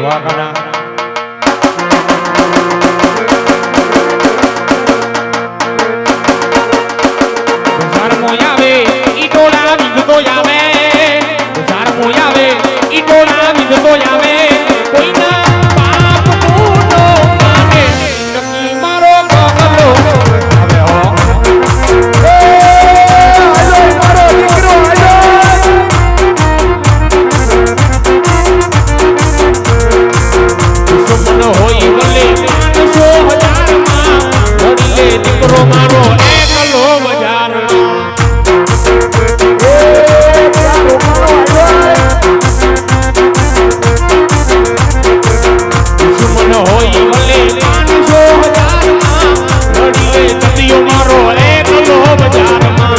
વાગના બજાર મોયાવે ઈટોલા વિધતો આવે બજાર મોયાવે ઈટોલા વિધતો આવે કોઈના બાપ નો માને નક્કી મારો ગગલો હવે હો મારો દીકરો હોય ભલે 500,000 માં વડીલે દીકરો મારો એકલો બજારમાં દુશ્મન હોય ભલે 500,000 માં વડીલે દીકરો મારો એકલો બજારમાં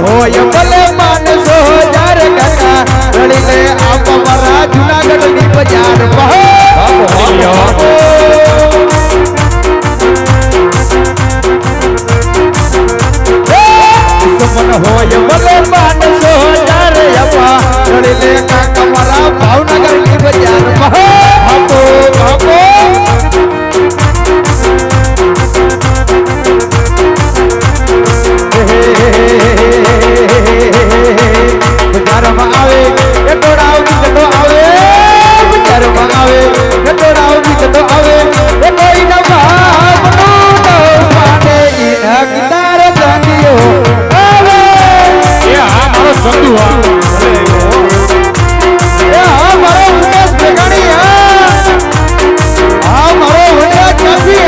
હોય ભલે 500,000 કાકા રડી લે આપ મારા જુનાગઢ ની બજાર હોય ભલે 500,000 આપા રડી લે કાકા મારા ભાવનગર ની બજાર બાપો બાપો બજારમાં આવે એ ટોળાવ વિકતો આવે બજારમાં આવે એ ટોળાવ વિકતો આવે એ કોઈના બાપનો પાને ઈના કિતાર ગાંધીઓ આવે એ આ મારો સંધુ એ આ મારો ઉમેશ બેગાણી આ મારો વડા કાફી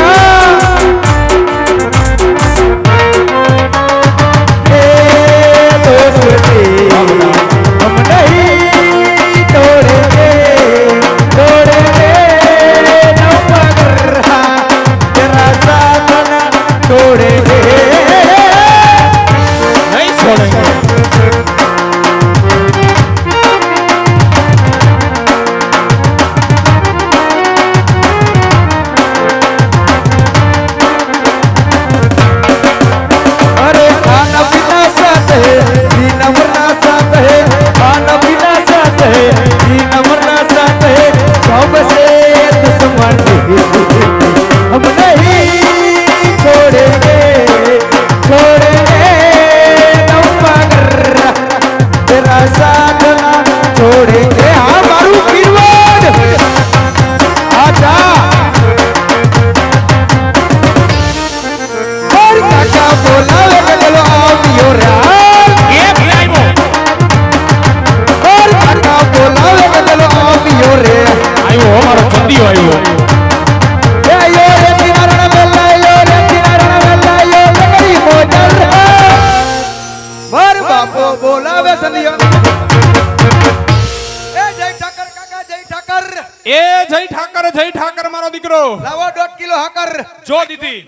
જય ઠાકર મારો દીકરો લાવો 1.5 કિલો હાકર જો દીધી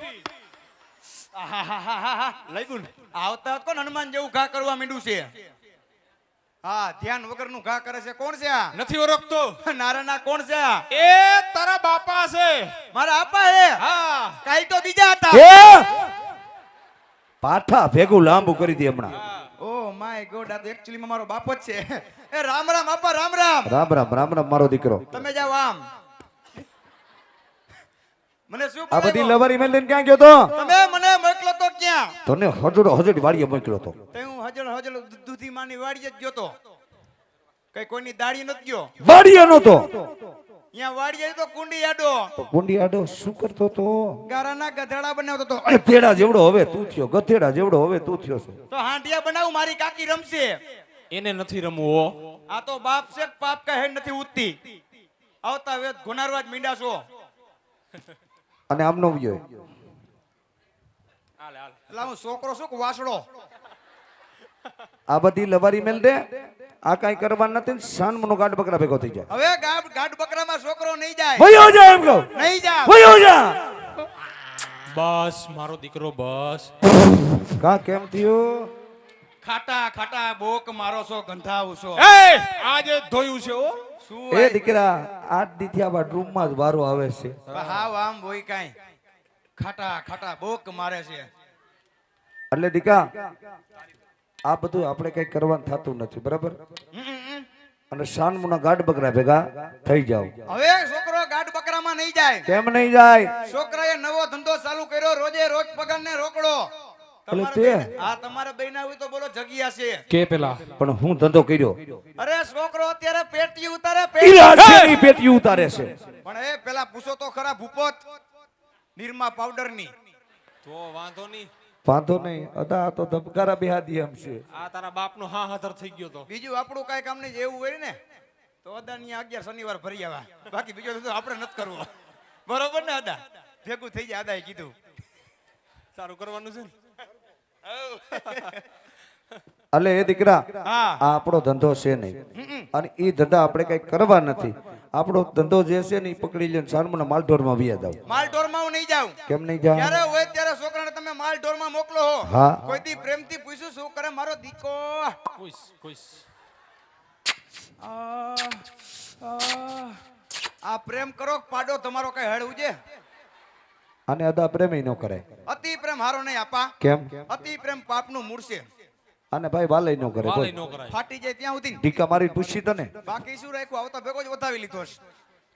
લઈગુન આવતા કોણ હનુમાન જેવું ઘા કરવા માંડ્યું છે હા ધ્યાન વગરનું ઘા કરે છે કોણ છે આ નથી ઓળખતો નારાના કોણ છે આ એ તારા બાપા છે મારા આપા હે હા કાઈ તો બીજા હતા પાઠા ભેગું લાંબુ કરી દે હમણાં ઓ માય ગોડ આ તો એકચ્યુઅલી માં મારો બાપ જ છે. એ રામ રામ આપા રામ રામ. રામ રામ રામ રામ મારો દીકરો. તમે જાવ આમ. મને શું આ બધી બોલાવ્યો? લવારી મેલન ક્યાં ગયો તો? તમે મને મોકલો તો ક્યાં? તને હજડ વાડીએ મોકલ્યો તો. તે હું હજળ દૂધી માની વાડીએ જ ગયો તો. કઈ કોઈની દાડી નથી ગયો. વાડીએ નતો. અહીંયા વાડીએ તો કુંડી આડો. તો કુંડી આડો શું કરતો તો? ગારાના ગધેડા બનાવતો તો. ગધેડા જેવડો હવે તું થયો. ગધેડા જેવડો હવે તું થયો છે. તો હાંડિયા બનાવું મારી કાકી રમશે. એને નથી રમવો. આ તો બાપ છે પાપ કહે નથી ઉઠતી. આવતા વેદ ગુનારવા જ મીંડા છો. અને આમનો વિયો હાલે હાલે. એટલે હું છોકરો શું કે વાસડો. આ બધી લવારી મેલ દે. આ કઈ કરવા નથી. સાનમનો ગાડ બકરા ભેગો થઈ જાય. હવે ગાઢ બકરામાં છોકરો નહીં જાય. વયો જા એમ કહું. નહીં જા. વયો જા. બસ મારો દીકરો બસ. કા કેમ થયું? ખાટા ખાટા બોક મારો છો ગંધાવ છો. એ આજે ધોયું છે ઓ. શું એ દીકરા 8 દી થી આ રૂમ માં જ વારો આવે છે. હાવ આમ બોય કાઈ ખાટા ખાટા બોક મારે છે. એટલે દીકા આ બધું આપણે કઈ કરવાનું થતું નથી બરાબર. અને સાનમુના ગાઢ બકરા ભેગા થઈ જાવ. હવે છોકરો ગાઢ બકરામાં નહીં જાય. કેમ નહીં જાય? છોકરાએ નવો ધંધો ચાલુ કર્યો. રોજે રોજ પગાર ને રોકડો. એટલે તે તમારે બહેના હોય તો બોલો જગ્યા છે કે પેલા પણ હું ધંધો કર્યો. અરે છોકરો અત્યારે પેટી ઉતારે ઈરાની પેટી ઉતારે છે. પણ એ પેલા પૂછો તો ખરા ભૂપત નિરમા પાવડર ની. તો વાંધો નહીં. વાંધો નહીં. અદા તો ધબકારા બેહાદી એમ છે. આ તારા બાપનો હા હાથર થઈ ગયો તો. બીજું આપણું કઈ કામ નહીં. એવું હોય ને તો અદાની 11 શનિવાર ભરી આવા. બાકી બીજું તો આપણે નથી કરવું. બરોબર ને અદા? ભેગું થઈ જાય. અદાએ કીધું સારું કરવાનું છે ને. એટલે એ દીકરા હા આ આપણો ધંધો છે નહીં. અને એ ધંધા આપણે કઈ કરવા નથી. આપણો ધંધો જે છે ને એ પકડી લઈને સાનમુના માલઢોરમાં વ્યા જાવ. માલ ઢોરમાં હું નહીં જાઉં. કેમ નહીં જાવ? જ્યારે હોય ત્યારે છોકરાને તમે માલ ઢોરમાં મોકલો હો. હા. કોઈ દી પ્રેમથી પૂછ્યું શું કરે મારો દીકો? ખુશ ખુશ. આ પ્રેમ કરો પાડો તમારો કઈ હળ ઉજે. અને અદા પ્રેમી ન કરે. અતિ પ્રેમ હારો નહીં આપા. કેમ? અતિ પ્રેમ પાપનું મૂળ છે. અને ભાઈ વાલય ન કરે. વાલે બોલ. નો કરાય. ફાટી જાય ત્યાં સુધી. ટીકા મારી પૂછી તને. બાકી શું રાખ્યું? આવતા ભેગો જ વધાવી લીધો છે.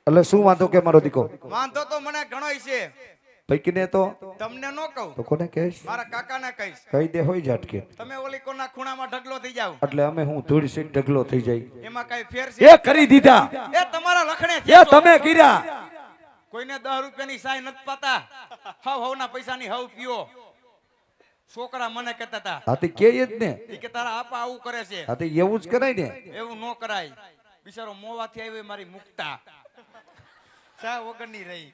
એટલે શું વાંધો કે મારો દીકો? વાંધો તો મને ઘણોય છે. પૈકીને તો તમને ન કહું. તો કોને કહીશ? મારા કાકાને કહીશ. કહી દે હોય ઝાટકે. તમે ઓલી કોના ખૂણામાં ઢગલો થઈ જાવ. એટલે અમે હું ધૂળ સીટ ઢગલો થઈ જાય. એમાં કઈ ફેર છે? એ કરી દીધા. એ તમારા લખણે એ થયા છો. તમે કર્યા. કોઈને 10 રૂપિયાની સાય નથી પાતા. હવના પૈસાની હવ પીઓ. છોકરા મને કહેતા હતા હાથી કે જ ને. ઈ કે તારા આપા આવું કરે છે. હાથી એવું જ કરાય ને. એવું ન કરાય. બિચારો મોવાથી આવી મારી મુક્તા ચા વગરની રહી.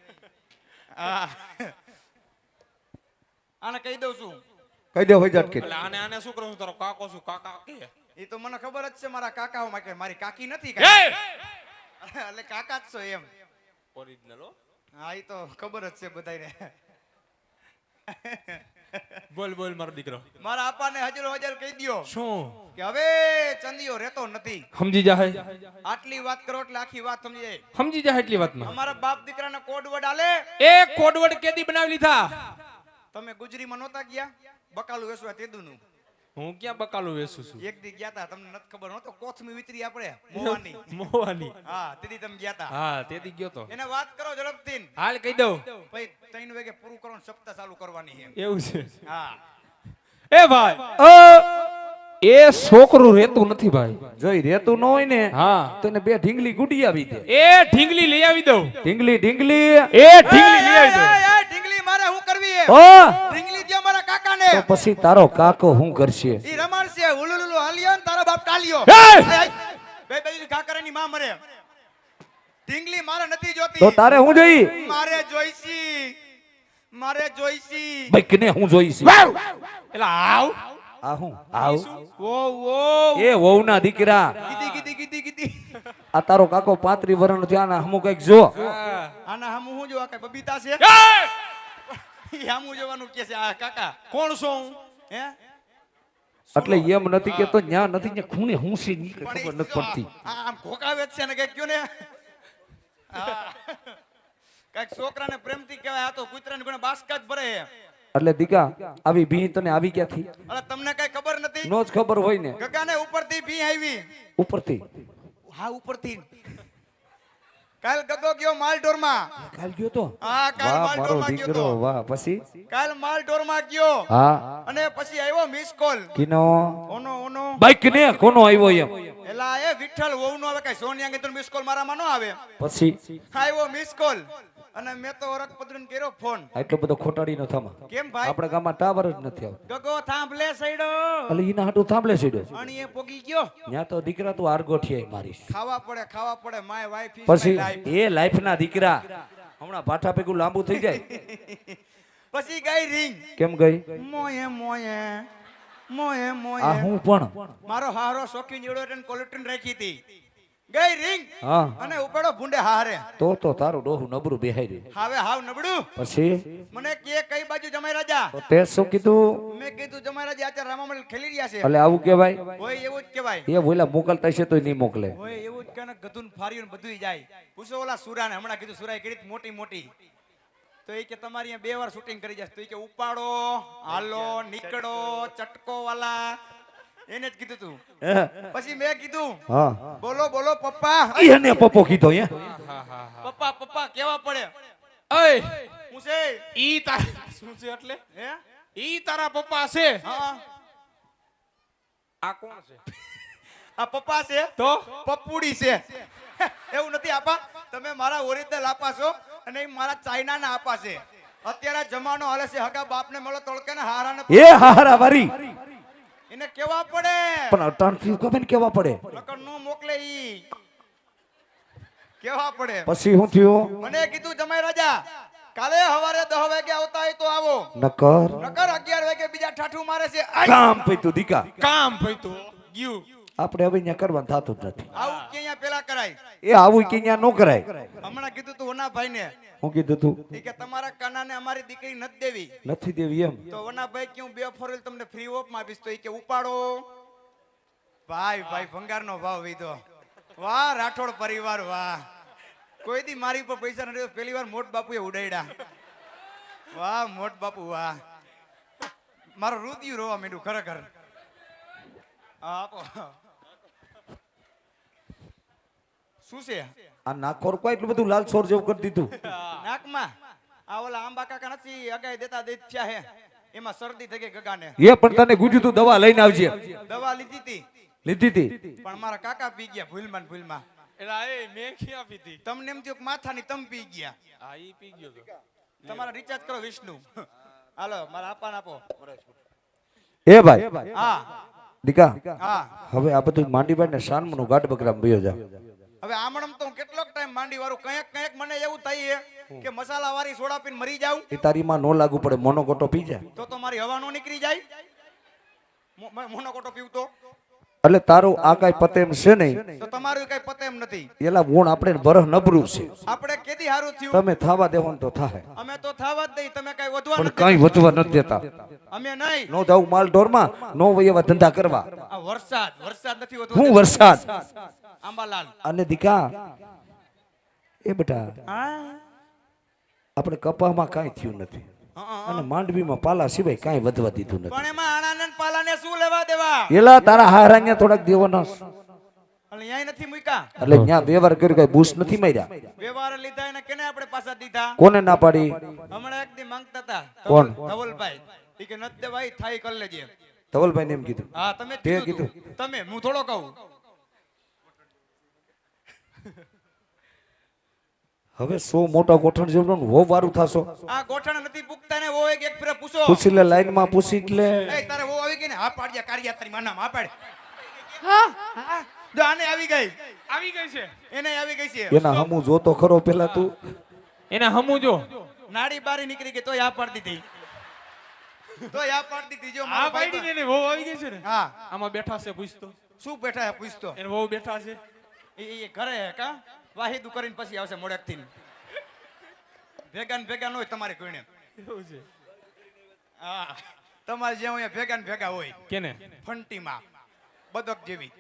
હા. આને કહી દઉં છું. કહી દે હોય ઝાટકે. એટલે આને આને શું કરું છું? તારો કાકો છું કાકા કે? એ તો મને ખબર જ છે મારા કાકાઓ માટે. મારી કાકી નથી એ કાંઈ. એટલે કાકા જ છો એમ. ઓરિજિનલ હો. હા એ તો ખબર જ છે બધાને. બોલ બોલ મારો દીકરો. મારા આપાને હજરો હજર કહી દ્યો શું કે હવે ચંદીઓ રહેતો નથી. સમજી જાય? આટલી વાત કરો એટલે આખી વાત સમજી જાય. સમજી જાય એટલી વાતમાં. અમારા બાપ દીકરાના કોડ વર્ડ આલે. એ કોડવર્ડ કેદી બનાવી લીધા? તમે ગુજરીમાં નહોતા ગયા? બકાલું વેસવા તેદુનું. હું ક્યાં બકાલું વેસું છું? એક દી ગયા તા. તમને નથી ખબર નહોતો? કોથમી વિતરી આપણે મોવાની. મોવાની. હા દીદી તમે ગયા તા. હા તેદી ગયો તો. એને વાત કરો ઝડપથી. હાલ કહી દઉં. પછી 3 વાગે પૂરું કરો ને સપ્તાહ ચાલુ કરવાની એમ. એવું છે? હા એ ભાઈ એ છોકરું રહેતું નથી ભાઈ. જોઈ રેતું ન હોય ને હા તને 2 ઢીંગલી ગુડી આવી દે. એ ઢીંગલી લઈ આવી દઉં. ઢીંગલી ઢીંગલી. એ ઢીંગલી લઈ આવી દઉં. એ ઢીંગલી મારે શું કરવી હે? ઓ ઢીંગલી દે મારા કાકાને. તો પછી તારો કાકો શું કરશે? ઈ રમાડ છે ઉલુલુલુ હાલ્યો ને તારા બાપ કાલ્યો. એ! બે બે કાકરાની માં મરે. ઢીંગલી મારે નથી જોતી. તો તારે હું જોઈ? મારે જોઈસી. મારે જોઈસી. ભાઈ કને હું જોઈશ? એટલે આવ આ હું આવ ઓ ઓ એ વહુના દીકરા. ગીદી ગીદી ગીદી ગીદી. આ તારો કાકો 35 વર્ષનો થયા ને હમુ કઈક જો. આના હામુ હું જોવા કઈ બબીતા છે? ઈ હામુ જોવાનું કે છે આ કાકા. કોણ છો હું? હે એટલે એમ નથી કેતો ન્યા નથી ને ખૂણે હું છે ની પણ ખબર ઈ નથી પડતી. આમ ઘોકાવે જ છે ને કઈક કયો ને. કઈક છોકરાને પ્રેમથી કહેવાય. આ તો કૂતરાને કોને બાસકા જ ભરે. એટલે દીકા આવી ભી તને આવી ક્યાંથી અરે તમને કઈ ખબર નથી નો જ ખબર હોય ને ગગાને ઉપરથી ભી આવી ઉપરથી હા ઉપરથી કાલ ગગો ગયો માલઢોરમાં કાલ ગયો તો હા કાલ વાહ મારો માલઢોરમાં ગયો દીકરો તો વાહ પછી કાલ માલઢોરમાં ગયો હા અને પછી આવ્યો મિસ કોલ કિનો ઓનો બાઈક ને કોનો આવ્યો એમ એલા એ વિઠ્ઠલ વહુ નો આવે કઈ સોનિયા કે મિસ કોલ મારામાં નો આવે પછી આવ્યો મિસ કોલ અને મેં તો ઓરક પદરીને કર્યો ફોન આટલો બધો ખોટાડી નો થામા કેમ ભાઈ આપણા ગામમાં ટાવર જ નથી આવતો ગગો થાંભલે સઈડો એટલે ઈના હાટું થાંભલે સીડ્યો અને એ પોગી ગયો ત્યાં તો દીકરા તું આરગોઠિયાઈ મારીશ ખાવા પડે માય વાઈફ પછી એ લાઈફ ના દીકરા હમણાં ભાઠા ભેગું લાંબુ થઈ જાય પછી ગઈ રિંગ કેમ ગઈ મોયે મોયે મોયે આ મોયે હું પણ મારો હારો શોખીન જેવડો એટલે કોલેટ્રીન રાખી હતી ગઈ રિંગ હા અને ઉપડો ભૂંડે હારે તો તારું ડોહું નબળું બેહાઈ રહ્યું હવે હાવ નબળું પછી મને કે કઈ બાજુ જમાઈ રાજા તો તે શું કીધું મેં કીધું જમાઈ રાજા અત્યારે રામામંડળ ખેલી રહ્યા છે એટલે આવું કેવાય હોય એવું જ કહેવાય એ બોલા મોકલતા છે તો નહીં મોકલે હોય એવું જ કે ગધુન ફાર્યું બધું જાય પૂછો ઓલા સુરાને હમણાં કીધું સુરાએ કરી મોટી મોટી તો એ કે તમારી અહીંયા 2 વાર શૂટિંગ કરી જશે તો એ કે ઉપાડો હાલો નીકળો ચટકો વાલા એને જ કીધું તું પછી મેં કીધું હા બોલો બોલો પપ્પા એને પપ્પો કીધો હે પપ્પા પપ્પા કેવા પડે અય હું છે ઈ તારા શું છે એટલે હે ઈ તારા પપ્પા છે હા આ કોણ છે આ પપ્પા છે તો પપ્પુડી છે એવું નથી આપા તમે મારા ઓરિજિનલ આપા છો અને એ મારા ચાઇના ના આપા છે અત્યારે જમાનો હાલે છે હગા બાપને મળો તળકે ને હારાને એ હારા વારી એને કેવા પડે પણ અટાણથી ખબર ને કેવા પડે નકર નો મોકલે ઈ કેવા પડે પછી શું થયું મને કીધું જમાઈ રાજા કાલે હવારે 10 વાગે આવતા હોય તો આવો નકર નકર 11 વાગે બીજા ઠાઠું મારે છે કામ પૈતું દીકા કામ ભઈતું ગયું આપણે હવે અહીંયા કરવાનું થતું જ નથી આવું કે અહીંયા પેલા કરાય એ આવું કે અહીંયા નો કરાય હમણાં કીધું તું વનાભાઈ ને હું કીધું તું ઈ કે તમારા કાનાને અમારી દીકરી નથી દેવી નથી દેવી એમ તો વનાભાઈ કે હું 2 ફોરલ તમને ફ્રી ઓફ માં આપીશ તો ઈ કે ઉપાડો ભાઈ ભાઈ ભંગારનો ભાવ વીધો વાહ રાઠોડ પરિવાર વાહ કોઈ દી મારી પર પૈસા નથી પહેલી વાર મોટ બાપુએ ઉડાડ્યા વાહ મોટ બાપુ વાહ મારો રુદિયું રોવા માંડ્યું ખરેખર આપો શું છે આ નાખોર કોઈ એટલું બધું લાલ સોર જેવું કરી દીધું નાકમાં આ ઓલા આંબા કાકા નથી અગાઈ દેતા દે થયા હે એમાં શરદી થઈ ગઈ ગગાને એ પણ તને ગુજ્યું તું દવા લઈને આવજે દવા લીધી હતી લીધી હતી પણ મારા કાકા પી ગયા ભૂલમાં ને ભૂલમાં એલા એ મેં ક્યાં પીધી તમને એમ થયું કે માથાની તમ પી ગયા આ ઈ પી ગયો તો તમારા રિચાર્જ કરો વિષ્ણુ હાલો મારા આપાને આપો એ ભાઈ હા દીકા હા હવે આ બધું માંડીભાઈ ને શાનમનું ગાઢ બકરામ ભયો જા હવે આમણમ તો હું કેટલોક ટાઈમ માંડી વાળું કંઈક મને એવું થાય કે મસાલા વાળી સોડા પીને મરી જાઉં એ તારી માં નો લાગુ પડે મોનોકોટો પી જાય તો મારી હવા નો નીકળી જાય મોનોકોટો પીવું તો એટલે તારું આ કાઈ પતે એમ છે નહીં તો તમારું કઈ પતે એમ નથી એલા ગુણ આપણે બરહ નબળું છે આપણે કેદી હારું થયું તમે થાવા દેવાનું તો થાય અમે તો થાવા જ દઈ તમે કઈ વધવા પણ નથી કઈ વધવા નથી દેતા અમે નહીં નો જાવ માલ ઢોરમાં નો વય એવા ધંધા કરવા આ વરસાદ નથી વધવા હું દેતો. વરસાદ આંબાલાલ અને દીકા એ બેટા હા આપણે કપામાં કાંઈ થયું નથી અને માંડવીમાં પાલા સિવાય કાંઈ વધવા દીધું નથી પણ એમાં આણાને ને પાલાને શું લેવા દેવા એલા તારા હારાન્યા થોડાક દેવાના એટલે ન્યાય નથી મૂક્યા એટલે ત્યાં વ્યવહાર કર્યો કઈ બૂસ નથી માર્યા વ્યવહાર લીધા એને કેને આપણે પાછા દીધા કોને ના પાડી હમણાં એક દી માંગતા હતા કોણ? ધવલભાઈ ઈ કે નત દેવાય થાય કર લેજે ધવલભાઈ ને એમ કીધું હા તમે તે કીધું તું. તમે હું થોડો કહું હવે સો મોટા ગોઠણ જેવડો હો વારું થાશો આ ગોઠણ નથી પૂગતા ને વો એક ફેરે પૂછો પૂછી લે લાઈન માં પૂછી એટલે એ તારે વો આવી ગઈ ને હા પાડ્યા કારિયા તારી માના હા પાડ હા જો આને આવી ગઈ છે એને આવી ગઈ છે એના હમું જોતો ખરો પેલા તું એને હમું જો નાડી બારી નીકળી ગઈ તો આ પાડી દીધી તો આ પાડી દીધી જો આ મારો બાઈડી ભાઈ ને વહુ આવી ગઈ છે ને હા આમાં બેઠા છે પૂછતો શું બેઠા હે પૂછતો એને વહુ બેઠા છે એ ઘરે હે કા વાહિદુ કરીને પછી આવશે મોડેક થી ભેગા ને ભેગા ન હોય તમારે કોઈને એવું છે હા તમારે જે હોય ભેગા ને ભેગા હોય કેને ફંટીમાં બદક જેવી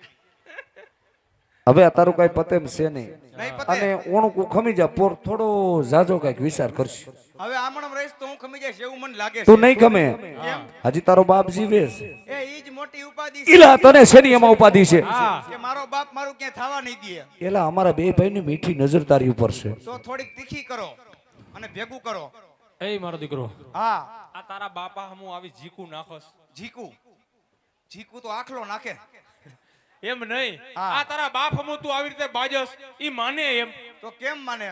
હવે આ તારું કઈ પતે એમ છે નહીં નહીં પતે. અને ઓણકું ખમી જા પોર થોડો જાજો કઈક વિચાર કરશે હવે આમણમ રહીશ તો હું ખમી જઈશ એવું મને લાગે તું છે નહીં ખમે કેમ? હજી તારો બાપ જીવે છે એ ઈ જ મોટી ઉપાધિ છે ઈલા તને શેની એમાં ઉપાધિ છે હા કે મારો બાપ મારું ક્યાંય થવા નહીં દે. એલા અમારા બે ભાઈની મીઠી નજર તારી ઉપર છે તો થોડીક તીખી કરો અને ભેગું કરો. એ મારો દીકરો હા આ તારા બાપા હમું આવી જીકું નાખોસ જીકુ જીકુ તો આખલો નાખે. એમ નહીં હા. આ તારા બાપ હમું તું આવી રીતે બાજસ ઈ માને એમ તો કેમ માને?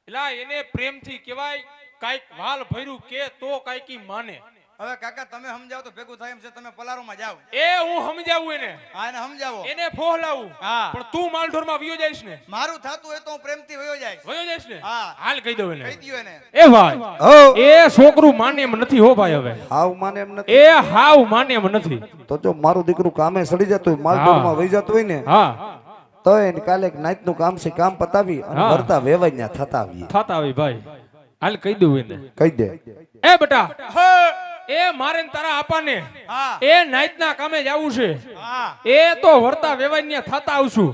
એલા એને પ્રેમથી કહેવાય કાઈક વાલ ભર્યું કે તો કાઈક ઈ માને હવે કાકા તમે સમજાવો તો ભેગું થાય એમ છે. તમે પલારોમાં જાઓ. એ હું સમજાવું એને હા એને સમજાવો. એને ફોહલાવું હા. પણ તું માલઢોરમાં વયો જઈશ ને મારું થાતું હોય તો હું પ્રેમથી વયો જાય. વયો જઈશ ને હા. હાલ કહી દઉં એને કહી દ્યો એને. એ ભાઈ હો એ છોકરું માને એમ નથી હો ભાઈ હવે હાવ માને એમ નથી એ હાવ માને એમ નથી તો જો મારું દીકરું કામે સડી જતું હોય માલઢોરમાં વહી જતું હોય ને હા તો એને કાલે એક નાઈટનું કામ છે કામ પતાવી અને હા. વરતા વેવાઈ ત્યાં થતા આવીએ થતા આવી ભાઈ હાલ કહી દઉં એને કહી દે એ બેટા હા. એ મારે ને તારા આપાને હા. એ નાઈટના કામે જવું છે હા. એ તો વર્તા વેવાઈને થતા આવશું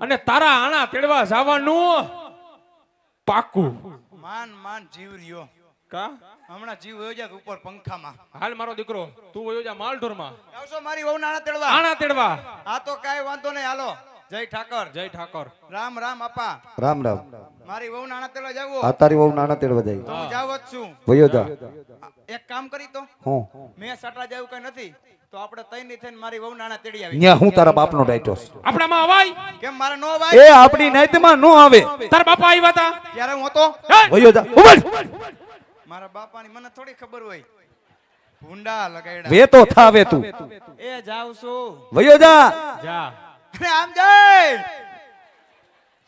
અને તારા આણા તેડવા જવાનું પાકું માન માન જીવ રહ્યો. કા હમણાં જીવ વયો જાય ઉપર પંખામાં. હાલ મારો દીકરો તું વયો જા માલઢોરમાં આવશો મારી વહુ નાણા તેડવા? આણા તેડવા આ તો કાંઈ વાંધો નહીં. હાલો. જય ઠાકર. જય ઠાકોર રામ રામ આપા. રામ રામ મારી વહુ નાણા તેડવા જાવું આ તારી વહુ નાના તેડવા જાય તો હું જાવ જ છું. વયો જા એક કામ કરી તો હું મેં સટા જેવું કઈ નથી તો આપણે તઈ ની થઈને મારી વહુ નાણા તેડી આવી. ન્યા હું તારા બાપનો ડાયટો છું. આપણામાં અવાય કેમ મારે નો ભાઈ? એ આપણી નાઈતમાં નો આવે તારા બાપા આવ્યા હતા ત્યારે હું હતો. વયો જા ઉભા મારા બાપાની મને થોડી ખબર હોય. ભૂંડા લગાડ્યા. વે તો થાવે તું એ જાવ છું. વયો જા જા અને આમ જાય.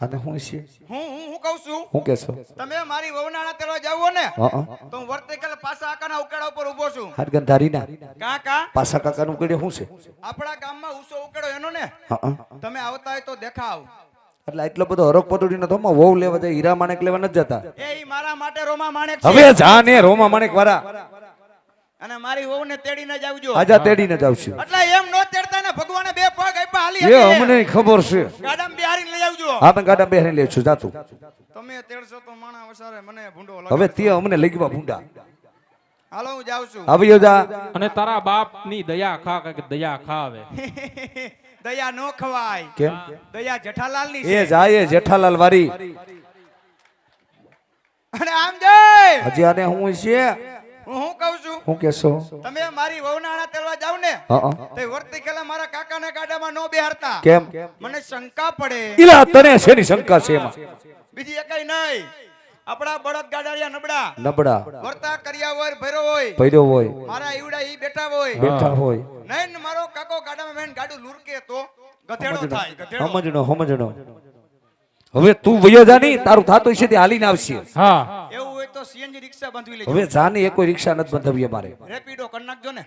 અને હું છે હું કહું છું હું કેસો તમે મારી વહુ નાણા તેડવા જાવ ને હા તો હું વર્તે કાલે પાછા આકાના ઉકેડા ઉપર ઊભો છું. હાથ ગંધારી ના કા કા પાછા કાકાનું કડે શું છે આપણા ગામમાં ઉસો ઉકેડો એનો ને હા તમે આવતા હોય તો દેખાવ. એટલે એટલો બધો હરક પટોડી નો થમા વહુ લેવા જાય હીરા માણેક લેવા નથી જતા એ ઈ મારા માટે રોમા માણેક છે. હવે જા ને રોમા માણેક વાળા અને મારી વહુ ને તેડીને જ આવજો. આજા તેડીને જ આવશે એટલે એમ નો તેડતા ને ભગવાને બે પગ આપ્યા હાલી એ શકે. અમને ખબર છે ગાડામાં બેહારીને લઈ આવજો. હા પણ ગાડા બેહરી લેશું જાતું તમે તેડશો તો માણા વસારે મને ભૂંડો લાગે. હવે તે અમને લઈ ગયા ભૂંડા હાલો હું જાઉં છું. આવ્યો જા અને તારા બાપ ની દયા ખા કે દયા ખાવે દયા નો ખવાય. કેમ દયા જેઠાલાલ ની એ છે. જાય એ જેઠાલાલ વારી અને આમ જય હજી આને હું છે હું કહું છું હું કેસો તમે મારી વહુ નાણા તેડવા જાવ ને હા તો વર્તી ખેલા મારા કાકાના ગાડામાં નો બેહારતા. કેમ મને શંકા પડે. ઈલા તને શેની શંકા છે એમાં બીજી એકઈ નહીં. આપણા બળદ ગાડાડિયા નબળા નબળા વર્તા કર્યા હોય ભર્યો હોય પડ્યો હોય મારા ઈવડા ઈ બેઠા હોય બેઠા હોય નહીં ને મારો કાકો ગાડામાં બેન ગાડું લુરકે તો ગધેડો થાય ગધેડો. સમજણો હવે તું વયો જા ની તારું થાતું છે તે હાલીને આવશે હા એવું હોય તો સીએનજી રિક્ષા બાંધવી લેજો. હવે જાની એ કોઈ રિક્ષા નથી બંધાવી અમારે રેપિડો કરી નાખજો ને.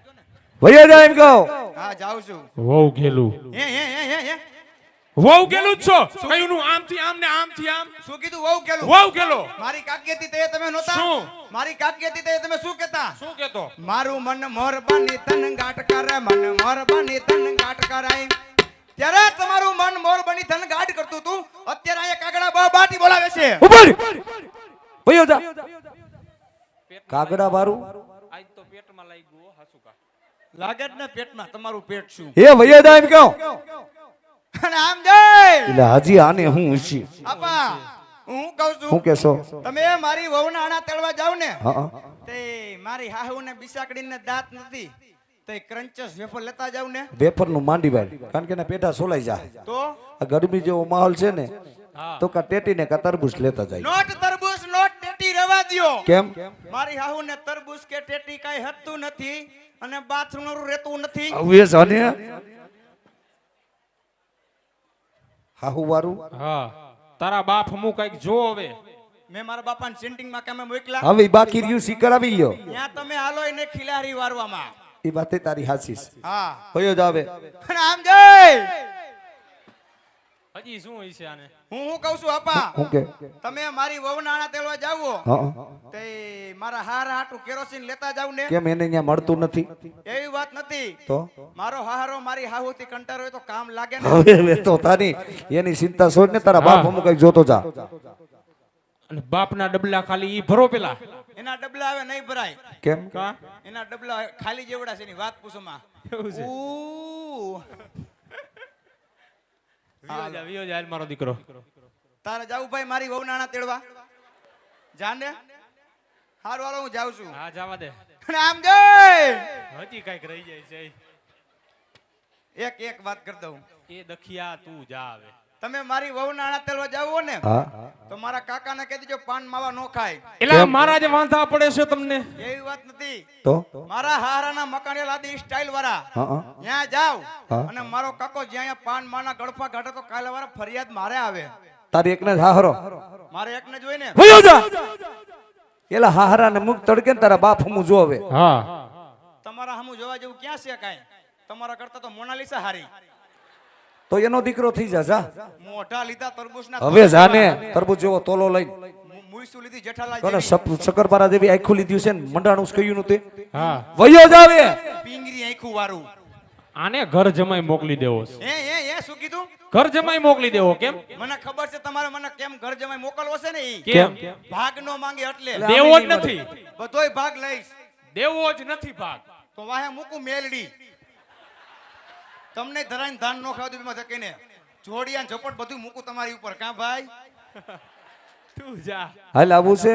વયો જા એમ કહો હા જાઉં છું. વહુ ગેલું હે વહુ ગેલું જ છો કયું નું આમથી આમ ને આમથી આમ શું કીધું વહુ કેલું? વહુ ગેલો મારી કાકી હતી તે તમે નહોતા? શું? મારી કાકી હતી તે તમે શું કહેતા? શું કેતો મારું મન મોરબાની તન ગાંઠ કરે મન મોરબાની તન ગાંઠ કરાય. ત્યારે તમારું મન મોરબાની તન ગાંઠ કરતું હતું. અત્યારે અહીંયા કાગડા બહુ બાટી બોલાવે છે. ઉભર વયો જા કાગડા વાળું આજ તો પેટમાં લાગી ગયો હાસુકા લાગે જ ને પેટમાં તમારું પેટ શું. એ વયો જા એમ કહો અને આમ જય એટલે હજી આને હું છે આપા હું કહું હું છું કેસો તમે મારી વહુના આણા તેડવા જાવ ને હા તે મારી હાહુ ને બિસાકડીને દાંત નથી તે ક્રંચસ વેફર લેતા જાવ ને વેફર નું માંડી ભાઈ કારણ કે એના પેટા સોલાઈ જાય તો આ ગરમી જેવો માહોલ છે ને હા તો કા ટેટી ને કા તરબૂચ લેતા જાય નોટ તરબૂચ નોટ ટેટી રહેવા દ્યો. કેમ મારી હાહુ ને તરબૂચ કે ટેટી કાઈ હતું નથી અને બાથરૂમ નું રહેતું નથી. હવે જાને હાહુ વારું હા તારા બાપ હમું કઈક જો હવે મેં મારા બાપાને સેન્ટિંગ માં કામે મોકલા. હવે ઈ બાકી રહ્યું સી કરાવી લ્યો ત્યાં તમે હાલો એને ખિલારી વારવામાં. એ વાતે તારી હાસી છે હા વયો જાવે અને આમ જય હજી શું હોય છે આને? હું કહું છું આપા હું કે તમે મારી વહુના આણા તેલવા જાવો હા તે મારા હાર હાટુ કેરોસીન લેતા જાવ ને કેમ એને અહીંયા મળતું નથી એવી વાત નથી તો મારો હારો મારી હાહુથી કંટાળો હોય તો કામ લાગે ને હવે તો તારી એની ચિંતા છોડ ને તારા બાપ અમુક કઈક જોતો જા અને બાપના ડબલા ખાલી ઈ ભરો પેલા. એના ડબલા હવે નહીં ભરાય કેમ કા એના ડબલા ખાલી જેવડા છે એની વાત પૂછો માં એવું છે? ઉ. વિયો જા હાલ મારો દીકરો. તારે જાવું ભાઈ મારી વહુ નાણા તેડવા જાને હારું હાલો હું જાઉં છું હા જવા દે. અને આમ જઈ હજી કઈક રહી જાય છે. એક વાત કરી દઉં એ દખિયા તું જા હવે. તમે મારી વહુ નાણા તેડવા જાવ હો ને હા તો મારા કાકાને કહી દેજો પાન માવા નો ખાય એલા મારા જે વાંધા પડે છે તમને. એવી વાત નથી તો મારા હારાના મકાને લાદી સ્ટાઇલ વાળા હા હા ત્યાં જાવ હા. અને મારો કાકો જ્યાં પાન માના ગળફા કાઢે તો કાલે વાળા ફરિયાદ મારે આવે તારી એકને જ હાહરો મારે એકને જોઈ ને વયો જા એલા હાહરા ને મુખ તડકે ને તારા બાપ હમું જો હવે હા તમારા હમું જોવા જેવું ક્યાં છે કાંઈ તમારા કરતા તો મોનાલિસા હારી તો એનો દીકરો થઈ જા જા મોઢા લીધા તરબૂચના હવે જાને તરબૂચ જેવો તોલો લઈને મુઈસુ લીધી જેઠાલાલ કોને જેવી. શકરપારા જેવી આખું લીધું છે ને મંડાણું કહ્યું નું તે હા વયો જાવે પીંગરી આંખું વાળું આને ઘર જમાઈ મોકલી દેવો છે. એ શું કીધું ઘર જમાઈ મોકલી દેવો. કેમ મને ખબર છે તમારે મને કેમ ઘર જમાઈ મોકલવો છે ને ઈ કેમ ભાગ નો માંગે એટલે દેવો જ નથી. બધોય ભાગ લઈશ દેવો જ નથી ભાગ. તો વાહે મૂકું મેલડી તમને ધરાઈને ધાન નો ખાવા દઉં ધકેને જોડિયા ને ઝપટ બધું મૂકું તમારી ઉપર કા ભાઈ તું જા. હાલ આવું છે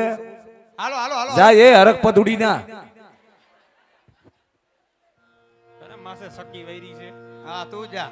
હાલો હાલો હાલો જા એ હરક પદુડી ના તારા માસે સકી વૈરી છે. હા તું જા